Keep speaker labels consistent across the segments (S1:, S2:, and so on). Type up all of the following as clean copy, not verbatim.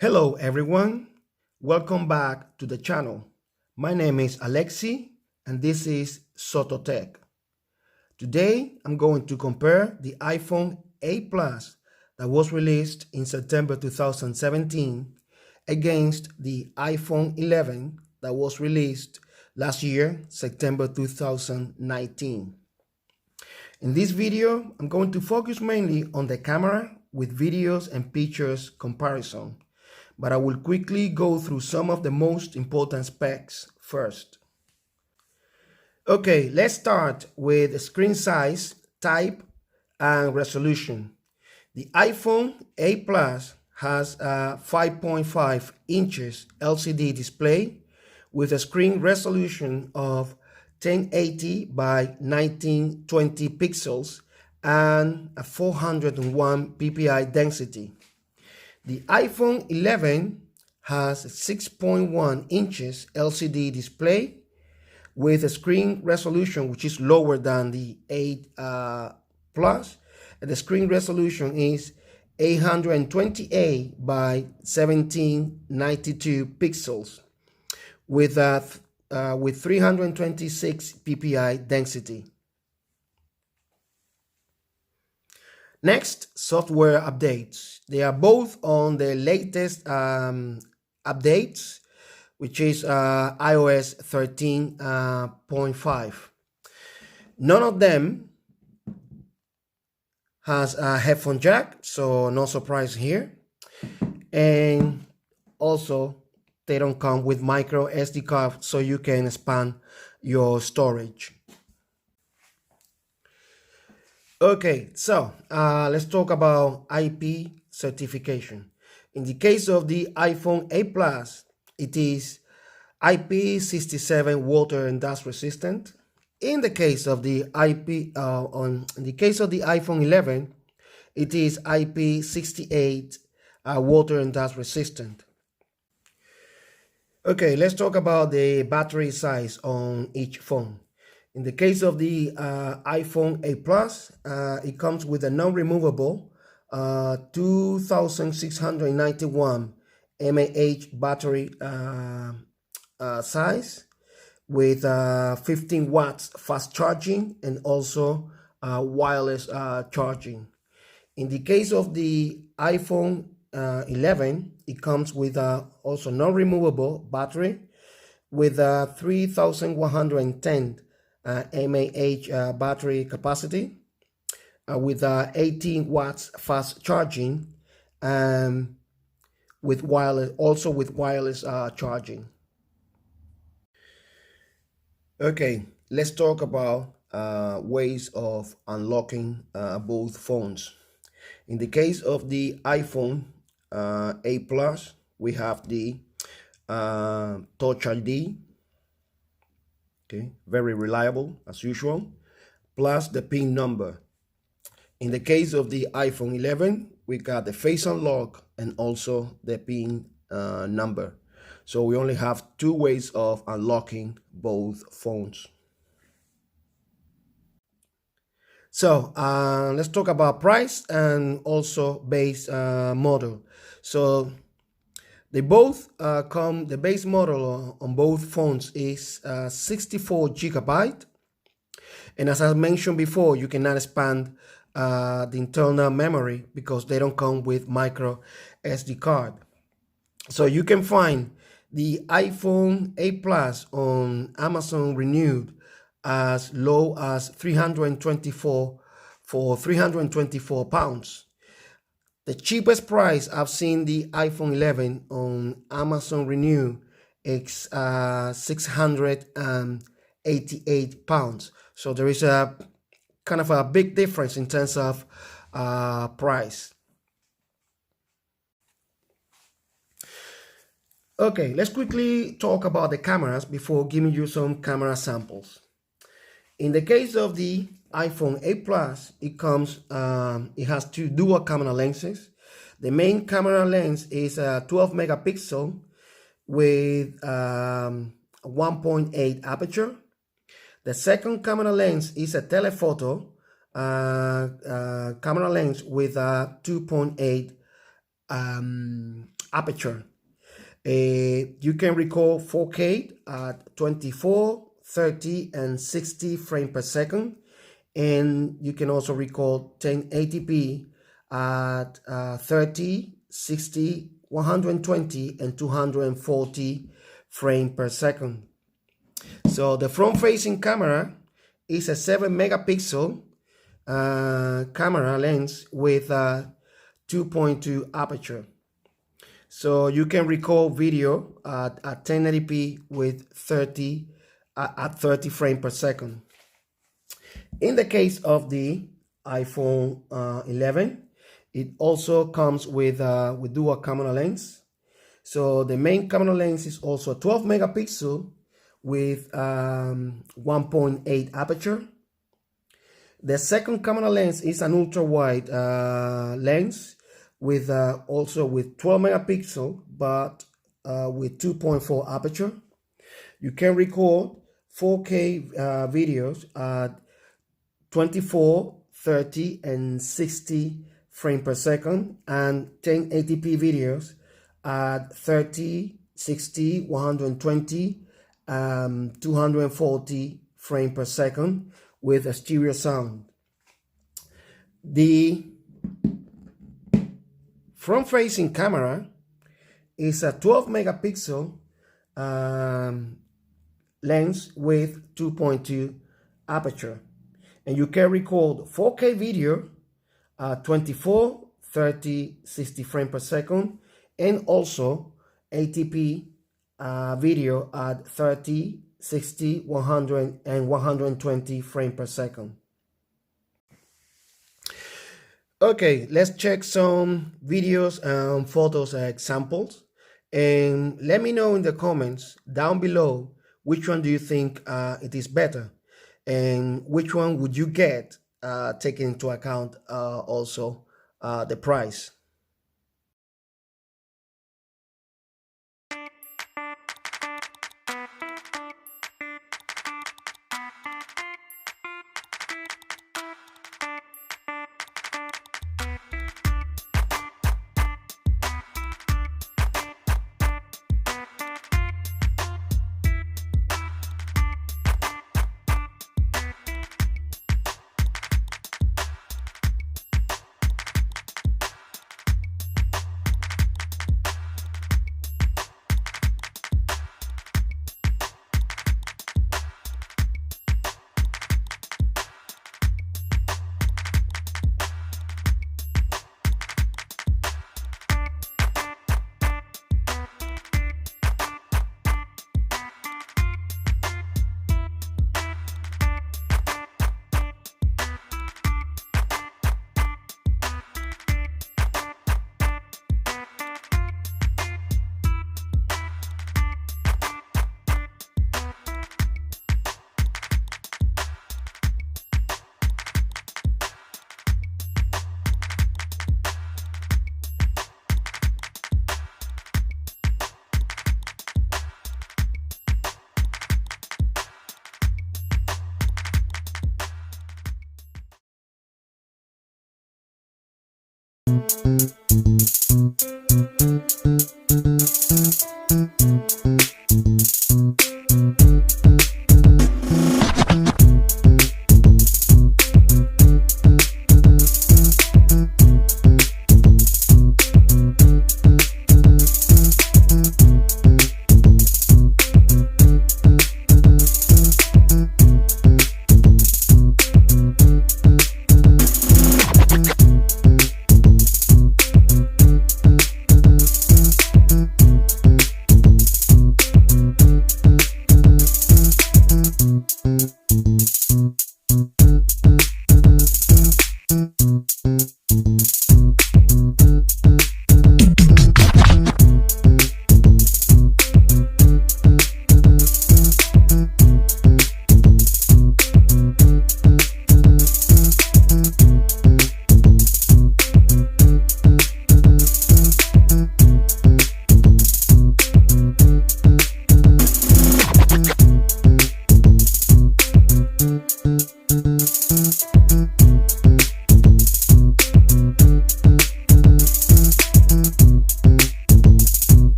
S1: Hello everyone, welcome back to the channel. My name is Alexi and this is Soto-Tek. Today I'm going to compare the iPhone 8 Plus that was released in September 2017 against the iPhone 11 that was released last year, September 2019. In this video, I'm going to focus mainly on the camera with videos and pictures comparison, but I will quickly go through some of the most important specs first. Okay, let's start with screen size, type, and resolution. The iPhone 8 Plus has a 5.5 inches LCD display with a screen resolution of 1080 by 1920 pixels and a 401 ppi density. The iPhone 11 has a 6.1 inches LCD display with a screen resolution which is lower than the 8 Plus. And the screen resolution is 828 by 1792 pixels with 326 ppi density. Next, software updates. They are both on the latest updates, which is iOS 13.5. None of them has a headphone jack, so no surprise here. And also, they don't come with micro SD card, so you can expand your storage. Okay, so let's talk about IP certification. In the case of the iPhone 8 Plus, it is IP67 water and dust resistant. In the case of the iPhone 11, it is IP68 water and dust resistant. Okay, let's talk about the battery size on each phone. In the case of the iPhone 8 Plus, it comes with a non-removable 2691 mAh battery size with 15 watts fast charging and also wireless charging. In the case of the iPhone 11, it comes with also non-removable battery with 3110 mAh battery capacity with 18 watts fast charging with wireless charging. Okay, let's talk about ways of unlocking both phones. In the case of the iPhone 8 Plus, we have the Touch ID. Okay, very reliable as usual, plus the PIN number. In the case of the iPhone 11, we got the face unlock and also the PIN number. So we only have two ways of unlocking both phones. So let's talk about price and also base model. So they both the base model on both phones is 64 gigabyte. And as I mentioned before, you cannot expand the internal memory because they don't come with micro SD card. So you can find the iPhone 8 Plus on Amazon renewed as low as 324 for 324 pounds. The cheapest price I've seen the iPhone 11 on Amazon Renew is 688 pounds. So there is a kind of a big difference in terms of price. Okay, let's quickly talk about the cameras before giving you some camera samples. In the case of the iPhone 8 Plus, it has two dual camera lenses. The main camera lens is a 12 megapixel with 1.8 aperture. The second camera lens is a telephoto camera lens with a 2.8 aperture. You can record 4K at 24, 30, and 60 frames per second. And you can also record 1080p at 30, 60, 120, and 240 frames per second. So the front-facing camera is a 7 megapixel camera lens with a 2.2 aperture. So you can record video at 1080p with 30 frames per second. In the case of the iPhone 11, it also comes with dual camera lens. So the main camera lens is also 12 megapixel with 1.8 aperture. The second camera lens is an ultra wide lens with also with 12 megapixel but with 2.4 aperture. You can record 4K videos at 24, 30, and 60 frames per second, and 1080p videos at 30, 60, 120, 240 frames per second with a stereo sound. The front-facing camera is a 12 megapixel lens with 2.2 aperture, and you can record 4K video at 24, 30, 60 frames per second, and also ATP video at 30, 60, 100, and 120 frames per second. Okay, let's check some videos and photos examples, and let me know in the comments down below which one do you think it is better, and which one would you get, taking into account also the price.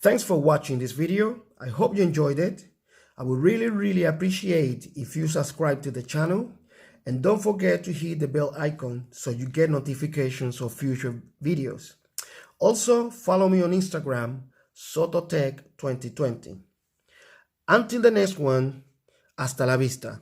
S1: Thanks for watching this video. I hope you enjoyed it. I would really appreciate if you subscribe to the channel, and don't forget to hit the bell icon so you get notifications of future videos. Also, follow me on Instagram, Soto-Tek 2020. Until the next one, hasta la vista.